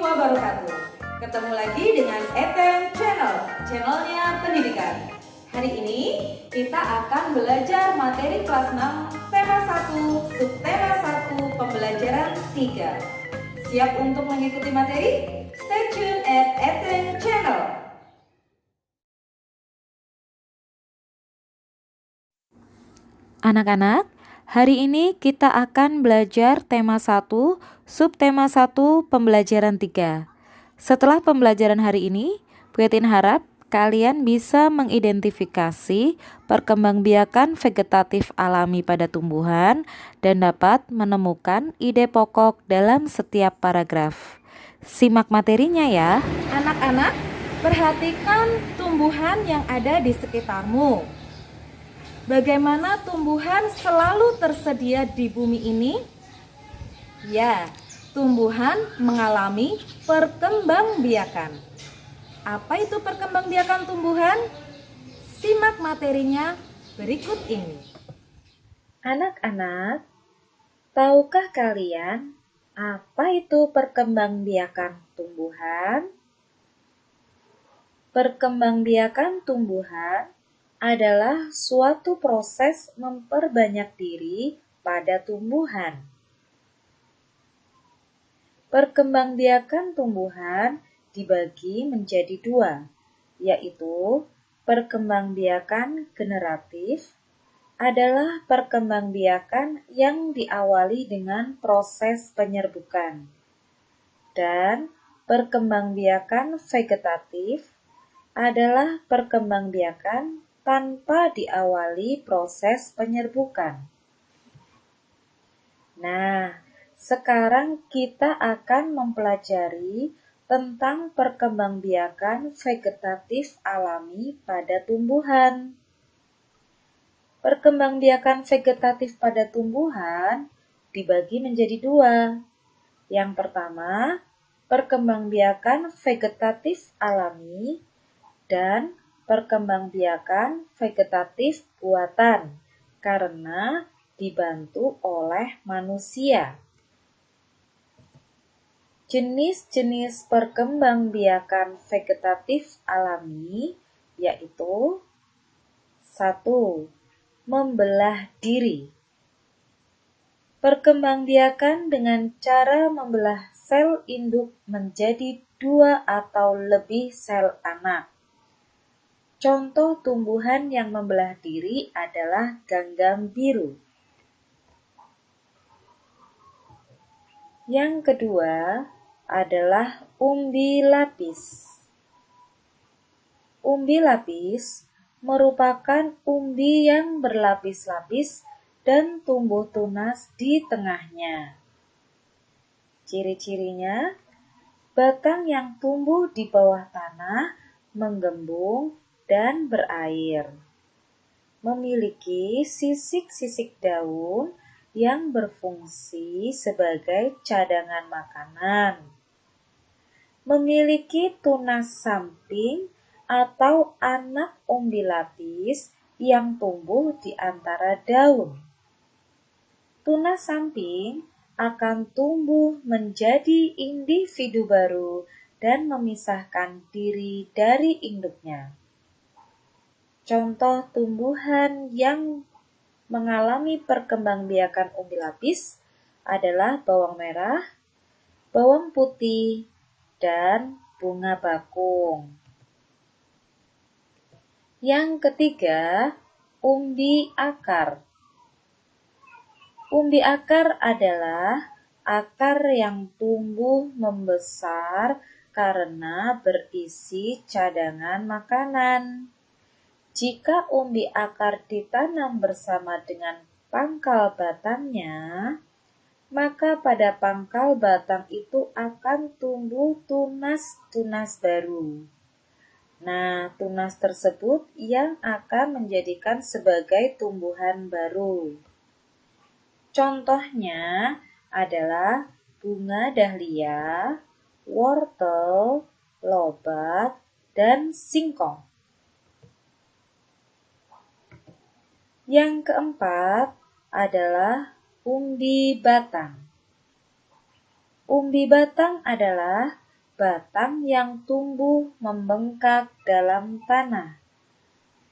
wabarakatuh. Ketemu lagi dengan Eten Channel, channelnya pendidikan. Hari ini kita akan belajar materi kelas 6, tema 1, subtema 1, pembelajaran 3. Siap untuk mengikuti materi? Stay tune at Eten Channel. Anak-anak, hari ini kita akan belajar tema 1, subtema 1, pembelajaran 3. Setelah pembelajaran hari ini, Bu Etin harap kalian bisa mengidentifikasi perkembangbiakan vegetatif alami pada tumbuhan dan dapat menemukan ide pokok dalam setiap paragraf. Simak materinya ya. Anak-anak, perhatikan tumbuhan yang ada di sekitarmu. Bagaimana tumbuhan selalu tersedia di bumi ini? Ya, tumbuhan mengalami perkembangbiakan. Apa itu perkembangbiakan tumbuhan? Simak materinya berikut ini. Anak-anak, tahukah kalian apa itu perkembangbiakan tumbuhan? Perkembangbiakan tumbuhan adalah suatu proses memperbanyak diri pada tumbuhan. Perkembangbiakan tumbuhan dibagi menjadi dua, yaitu perkembangbiakan generatif adalah perkembangbiakan yang diawali dengan proses penyerbukan, dan perkembangbiakan vegetatif adalah perkembangbiakan tanpa diawali proses penyerbukan. Nah, sekarang kita akan mempelajari tentang perkembangbiakan vegetatif alami pada tumbuhan. Perkembangbiakan vegetatif pada tumbuhan dibagi menjadi dua. Yang pertama, perkembangbiakan vegetatif alami dan perkembangbiakan vegetatif buatan karena dibantu oleh manusia. Jenis-jenis perkembangbiakan vegetatif alami yaitu 1. Membelah diri. Perkembangbiakan dengan cara membelah sel induk menjadi 2 atau lebih sel anak. Contoh tumbuhan yang membelah diri adalah ganggang biru. Yang kedua adalah umbi lapis. Umbi lapis merupakan umbi yang berlapis-lapis dan tumbuh tunas di tengahnya. Ciri-cirinya, batang yang tumbuh di bawah tanah menggembung dan berair. Memiliki sisik-sisik daun yang berfungsi sebagai cadangan makanan. Memiliki tunas samping atau anak umbi lapis yang tumbuh di antara daun. Tunas samping akan tumbuh menjadi individu baru dan memisahkan diri dari induknya. Contoh tumbuhan yang mengalami perkembangbiakan umbi lapis adalah bawang merah, bawang putih, dan bunga bakung. Yang ketiga, umbi akar. Umbi akar adalah akar yang tumbuh membesar karena berisi cadangan makanan. Jika umbi akar ditanam bersama dengan pangkal batangnya, maka pada pangkal batang itu akan tumbuh tunas-tunas baru. Nah, tunas tersebut yang akan menjadikan sebagai tumbuhan baru. Contohnya adalah bunga dahlia, wortel, lobak, dan singkong. Yang keempat adalah umbi batang. Umbi batang adalah batang yang tumbuh membengkak dalam tanah.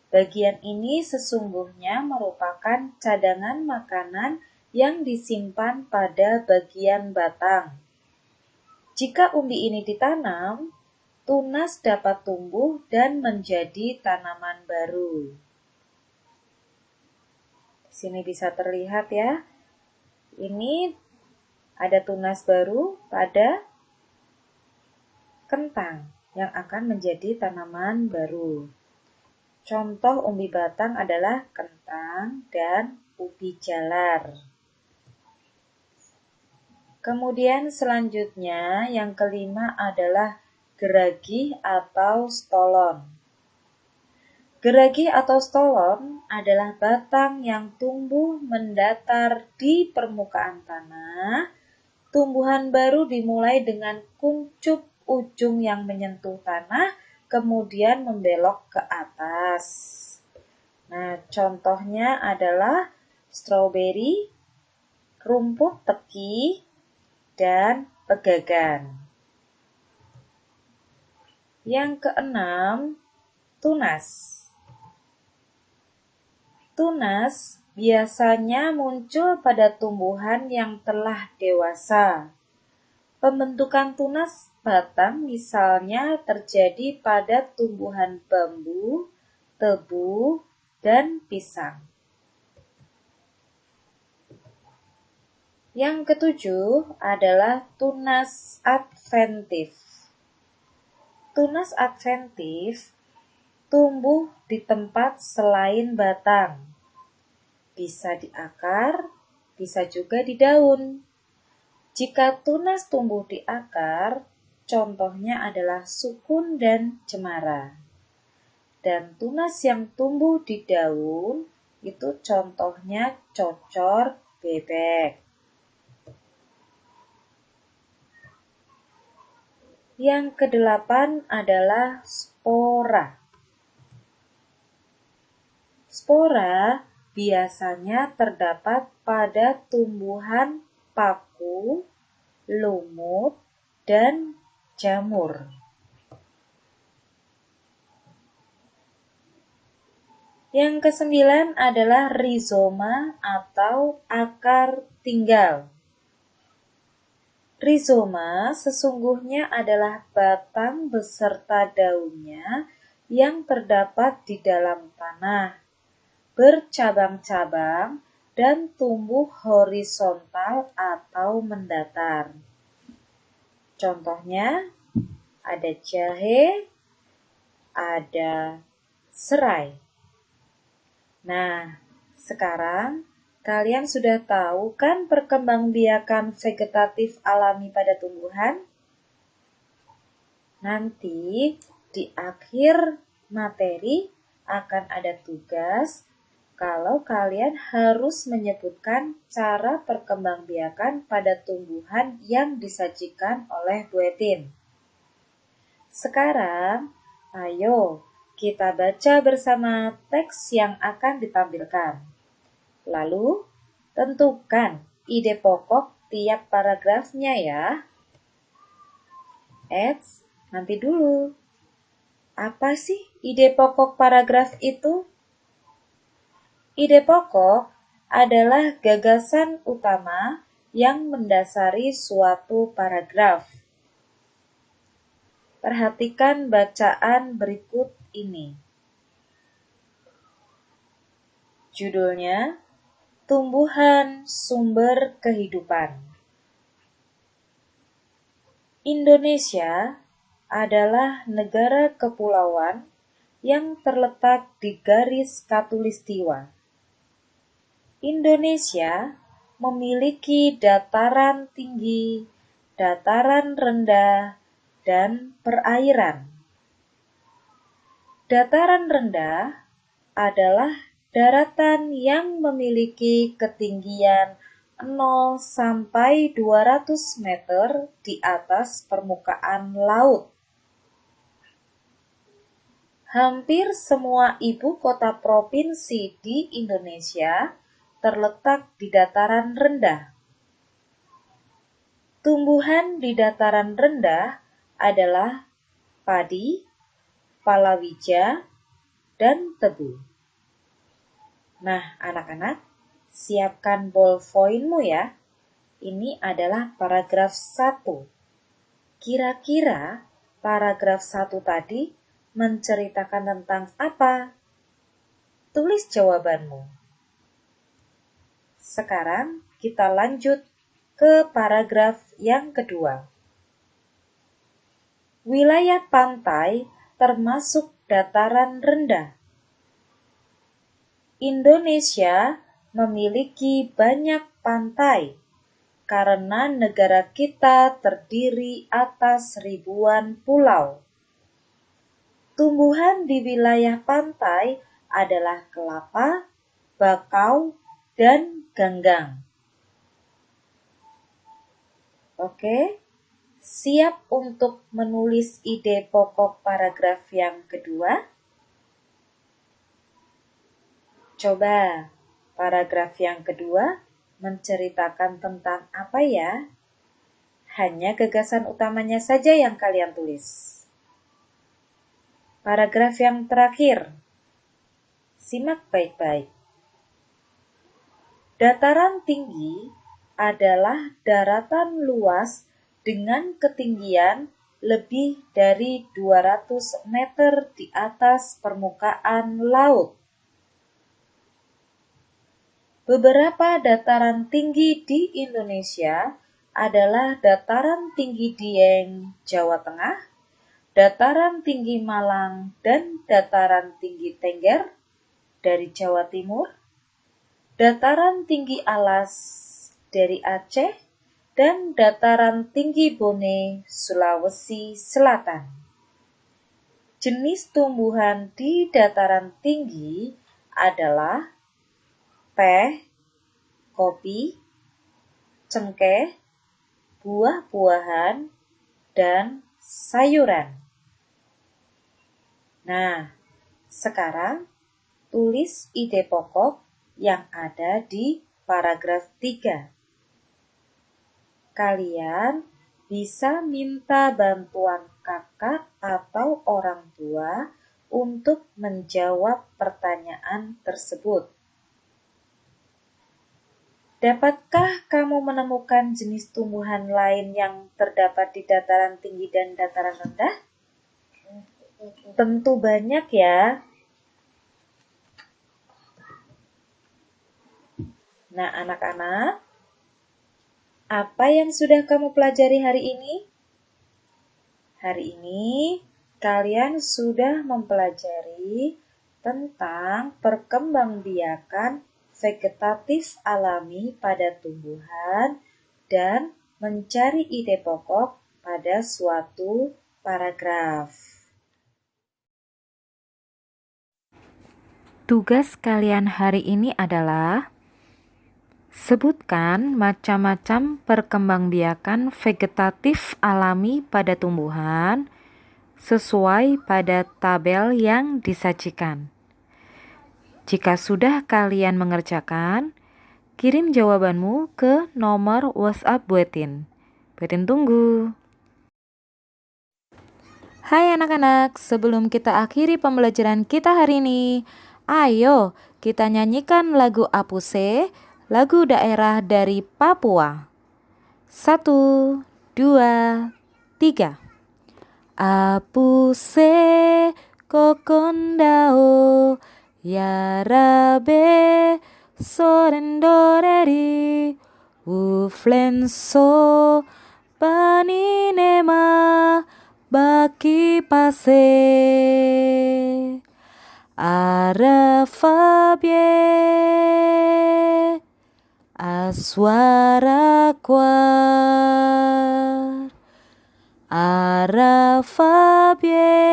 Bagian ini sesungguhnya merupakan cadangan makanan yang disimpan pada bagian batang. Jika umbi ini ditanam, tunas dapat tumbuh dan menjadi tanaman baru. Di sini bisa terlihat ya. Ini ada tunas baru pada kentang yang akan menjadi tanaman baru. Contoh umbi batang adalah kentang dan ubi jalar. Kemudian selanjutnya yang kelima adalah geragi atau stolon. Geragi atau stolon adalah batang yang tumbuh mendatar di permukaan tanah. Tumbuhan baru dimulai dengan kuncup ujung yang menyentuh tanah, kemudian membelok ke atas. Nah, contohnya adalah stroberi, rumput teki, dan pegagan. Yang keenam, tunas. Tunas biasanya muncul pada tumbuhan yang telah dewasa. Pembentukan tunas batang misalnya terjadi pada tumbuhan bambu, tebu, dan pisang. Yang ketujuh adalah tunas adventif. Tunas adventif tumbuh di tempat selain batang. Bisa di akar, bisa juga di daun. Jika tunas tumbuh di akar, contohnya adalah sukun dan cemara. Dan tunas yang tumbuh di daun, itu contohnya cocor bebek. Yang kedelapan adalah spora. Spora biasanya terdapat pada tumbuhan paku, lumut, dan jamur. Yang kesembilan adalah rizoma atau akar tinggal. Rizoma sesungguhnya adalah batang beserta daunnya yang terdapat di dalam tanah, bercabang-cabang, dan tumbuh horizontal atau mendatar. Contohnya, ada jahe, ada serai. Nah, sekarang kalian sudah tahu kan perkembangbiakan vegetatif alami pada tumbuhan? Nanti di akhir materi akan ada tugas kalau kalian harus menyebutkan cara perkembangbiakan pada tumbuhan yang disajikan oleh Bu Etin. Sekarang, ayo kita baca bersama teks yang akan ditampilkan. Lalu, tentukan ide pokok tiap paragrafnya ya. Nanti dulu. Apa sih ide pokok paragraf itu? Ide pokok adalah gagasan utama yang mendasari suatu paragraf. Perhatikan bacaan berikut ini. Judulnya, Tumbuhan Sumber Kehidupan. Indonesia adalah negara kepulauan yang terletak di garis khatulistiwa. Indonesia memiliki dataran tinggi, dataran rendah, dan perairan. Dataran rendah adalah daratan yang memiliki ketinggian 0 sampai 200 meter di atas permukaan laut. Hampir semua ibu kota provinsi di Indonesia terletak di dataran rendah. Tumbuhan di dataran rendah adalah padi, palawija, dan tebu. Nah, anak-anak, siapkan ballpointmu ya. Ini adalah paragraf 1. Kira-kira paragraf 1 tadi menceritakan tentang apa? Tulis jawabanmu. Sekarang kita lanjut ke paragraf yang kedua. Wilayah pantai termasuk dataran rendah. Indonesia memiliki banyak pantai karena negara kita terdiri atas ribuan pulau. Tumbuhan di wilayah pantai adalah kelapa, bakau, dan ganggang. Oke, siap untuk menulis ide pokok paragraf yang kedua? Coba, paragraf yang kedua menceritakan tentang apa ya? Hanya gagasan utamanya saja yang kalian tulis. Paragraf yang terakhir, simak baik-baik. Dataran tinggi adalah daratan luas dengan ketinggian lebih dari 200 meter di atas permukaan laut. Beberapa dataran tinggi di Indonesia adalah Dataran Tinggi Dieng, Jawa Tengah, Dataran Tinggi Malang, dan Dataran Tinggi Tengger dari Jawa Timur, Dataran Tinggi Alas dari Aceh, dan Dataran Tinggi Bone, Sulawesi Selatan. Jenis tumbuhan di dataran tinggi adalah teh, kopi, cengkeh, buah-buahan, dan sayuran. Nah, sekarang tulis ide pokok yang ada di paragraf 3. Kalian bisa minta bantuan kakak atau orang tua untuk menjawab pertanyaan tersebut. Dapatkah kamu menemukan jenis tumbuhan lain yang terdapat di dataran tinggi dan dataran rendah? Tentu banyak ya. Nah, anak-anak, apa yang sudah kamu pelajari hari ini? Hari ini kalian sudah mempelajari tentang perkembangbiakan vegetatif alami pada tumbuhan dan mencari ide pokok pada suatu paragraf. Tugas kalian hari ini adalah sebutkan macam-macam perkembangbiakan vegetatif alami pada tumbuhan sesuai pada tabel yang disajikan. Jika sudah kalian mengerjakan, kirim jawabanmu ke nomor WhatsApp Buetin. Buetin tunggu. Hai anak-anak, sebelum kita akhiri pembelajaran kita hari ini, ayo kita nyanyikan lagu Apuse, lagu daerah dari Papua. 1, 2, 3. Apuse kokondao yarabe sorendoreri uflenso paninema baki pase arafabie aswara kwar arafabie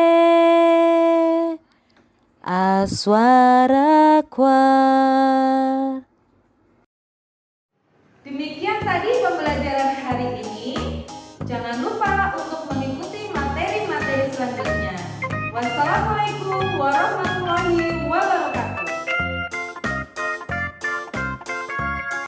aswara kwar. Demikian tadi pembelajaran hari ini. Jangan lupa untuk mengikuti materi-materi selanjutnya. Wassalamualaikum warahmatullahi wabarakatuh.